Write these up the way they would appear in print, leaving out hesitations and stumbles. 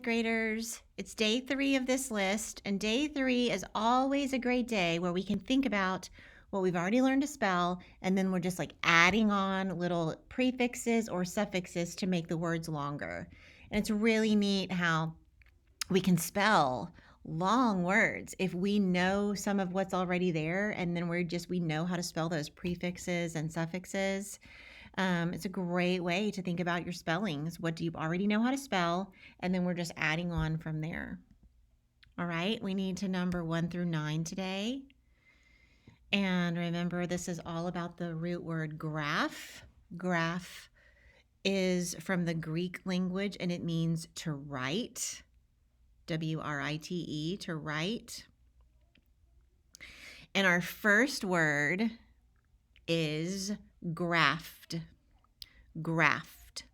Graders, it's day 3 of this list, and day 3 is always a great day where we can think about what we've already learned to spell, and then we're just like adding on little prefixes or suffixes to make the words longer. And it's really neat how we can spell long words if we know some of what's already there, and then we know how to spell those prefixes and suffixes. It's a great way to think about your spellings. What do you already know how to spell? And then we're just adding on from there. All right, we need to number 1 through 9 today. And remember, this is all about the root word graph. Graph is from the Greek language and it means to write. W-R-I-T-E, to write. And our first word is graft. Graft.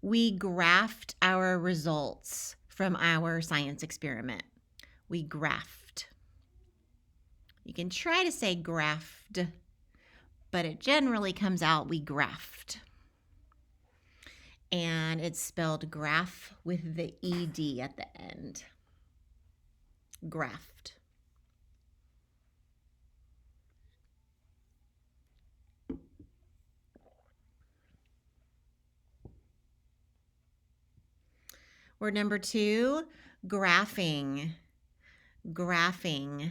We graphed our results from our science experiment. We graphed. You can try to say graphed, but it generally comes out we graphed. And it's spelled graph with the ED at the end. Graphed. Word number 2, graphing. Graphing.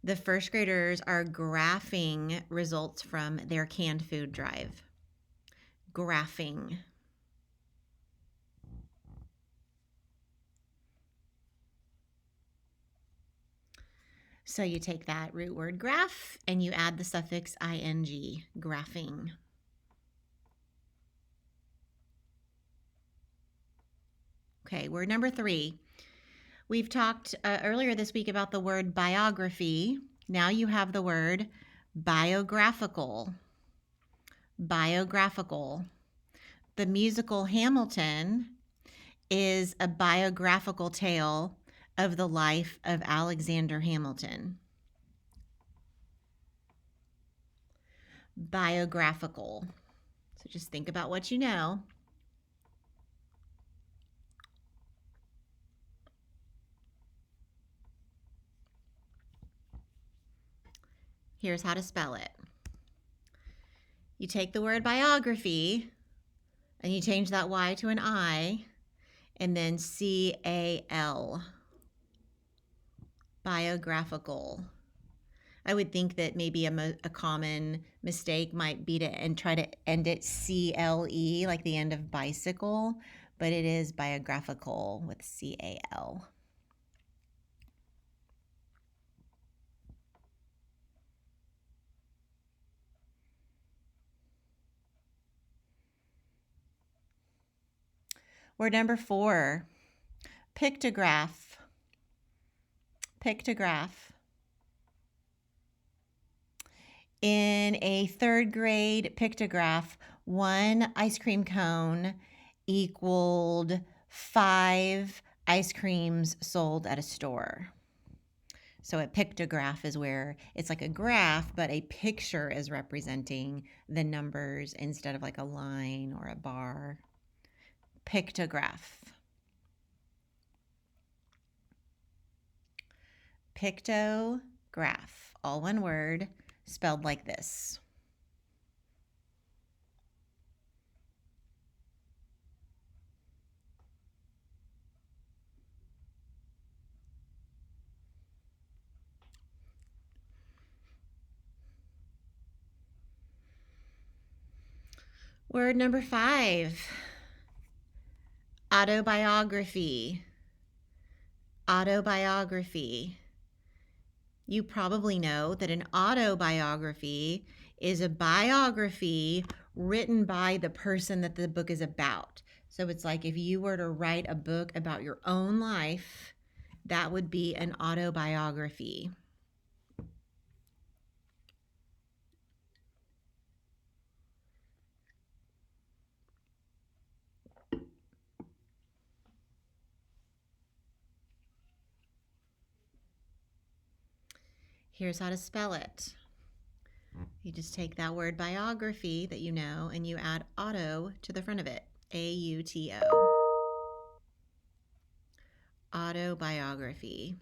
The first graders are graphing results from their canned food drive. Graphing. So you take that root word graph and you add the suffix ing, graphing. Okay, word number 3. We've talked earlier this week about the word biography. Now you have the word biographical. Biographical. The musical Hamilton is a biographical tale of the life of Alexander Hamilton. Biographical. So just think about what you know. Here's how to spell it. You take the word biography and you change that Y to an I and then C-A-L. Biographical. I would think that maybe a common mistake might be to try to end it C-L-E, like the end of bicycle, but it is biographical with C-A-L. Word number 4, pictograph. Pictograph. In a 3rd grade pictograph, 1 ice cream cone equaled 5 ice creams sold at a store. So a pictograph is where it's like a graph, but a picture is representing the numbers instead of like a line or a bar. Pictograph. Pictograph, all one word, spelled like this. Word number 5, autobiography. Autobiography. You probably know that an autobiography is a biography written by the person that the book is about. So it's like if you were to write a book about your own life, that would be an autobiography. Here's how to spell it. You just take that word biography that you know and you add auto to the front of it. A-U-T-O. Autobiography.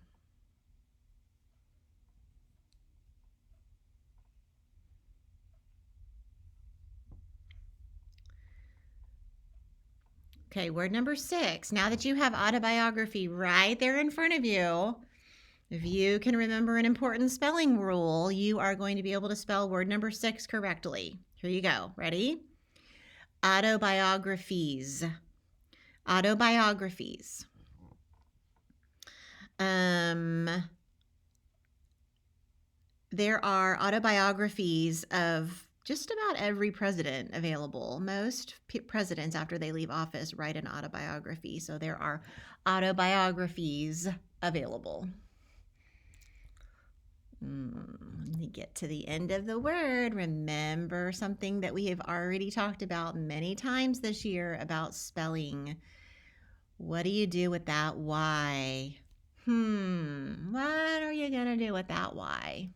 Okay, word number 6. Now that you have autobiography right there in front of you, if you can remember an important spelling rule, you are going to be able to spell word number 6 correctly. Here you go. Ready? Autobiographies. Autobiographies. There are autobiographies of just about every president available. Most presidents, after they leave office, write an autobiography. So there are autobiographies available. When you get to the end of the word, remember something that we have already talked about many times this year about spelling. What do you do with that Y? What are you going to do with that Y?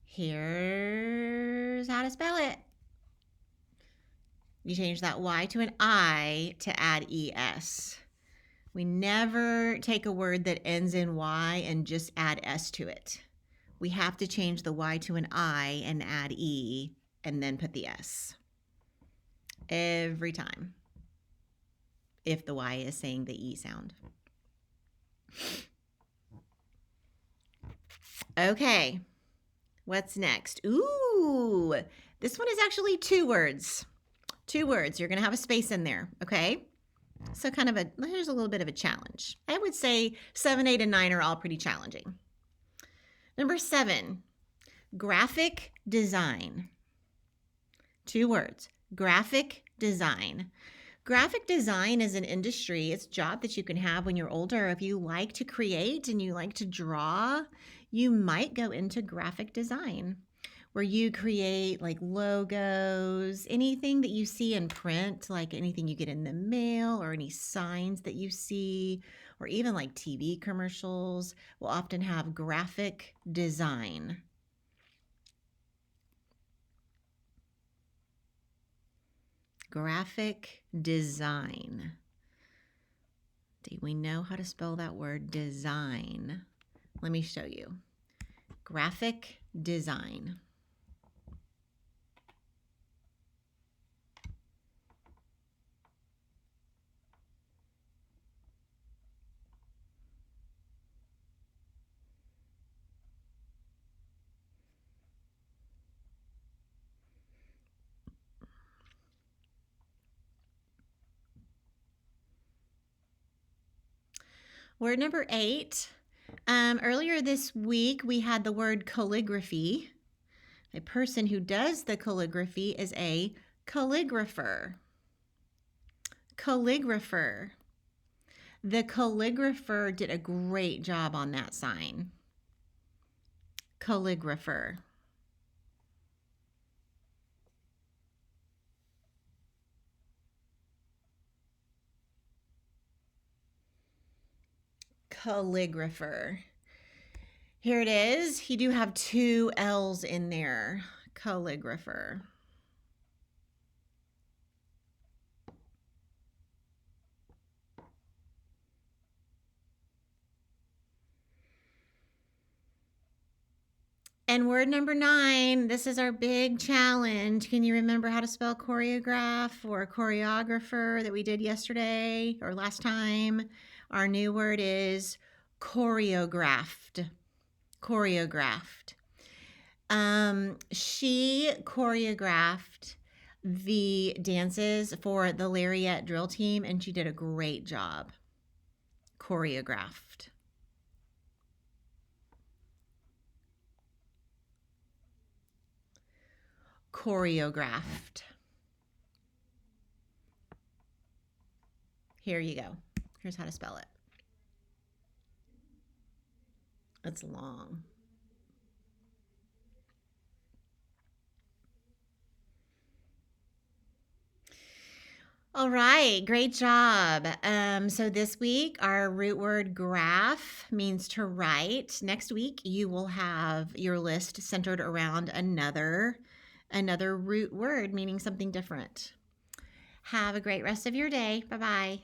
Here's how to spell it. You change that Y to an I to add ES. We never take a word that ends in Y and just add S to it. We have to change the Y to an I and add E and then put the S. Every time. If the Y is saying the E sound. Okay. What's next? Ooh, this one is actually 2 words. 2 words. You're going to have a space in there, okay? So here's a little bit of a challenge. I would say 7, 8, and 9 are all pretty challenging. Number 7, graphic design. 2 words, graphic design. Graphic design is an industry, it's a job that you can have when you're older. If you like to create and you like to draw, you might go into graphic design, where you create like logos, anything that you see in print, like anything you get in the mail or any signs that you see, or even like TV commercials will often have graphic design. Graphic design. Do we know how to spell that word design? Let me show you. Graphic design. Word number 8. Earlier this week, we had the word calligraphy. A person who does the calligraphy is a calligrapher. Calligrapher. The calligrapher did a great job on that sign. Calligrapher. Calligrapher. Here it is. You do have 2 L's in there. Calligrapher. And word number 9, this is our big challenge. Can you remember how to spell choreograph or choreographer that we did yesterday or last time? Our new word is choreographed. Choreographed. She choreographed the dances for the Lariat drill team, and she did a great job. Choreographed. Choreographed. Here you go. Here's how to spell it. It's long. All right, great job. So this week, our root word graph means to write. Next week, you will have your list centered around another root word meaning something different. Have a great rest of your day. Bye bye.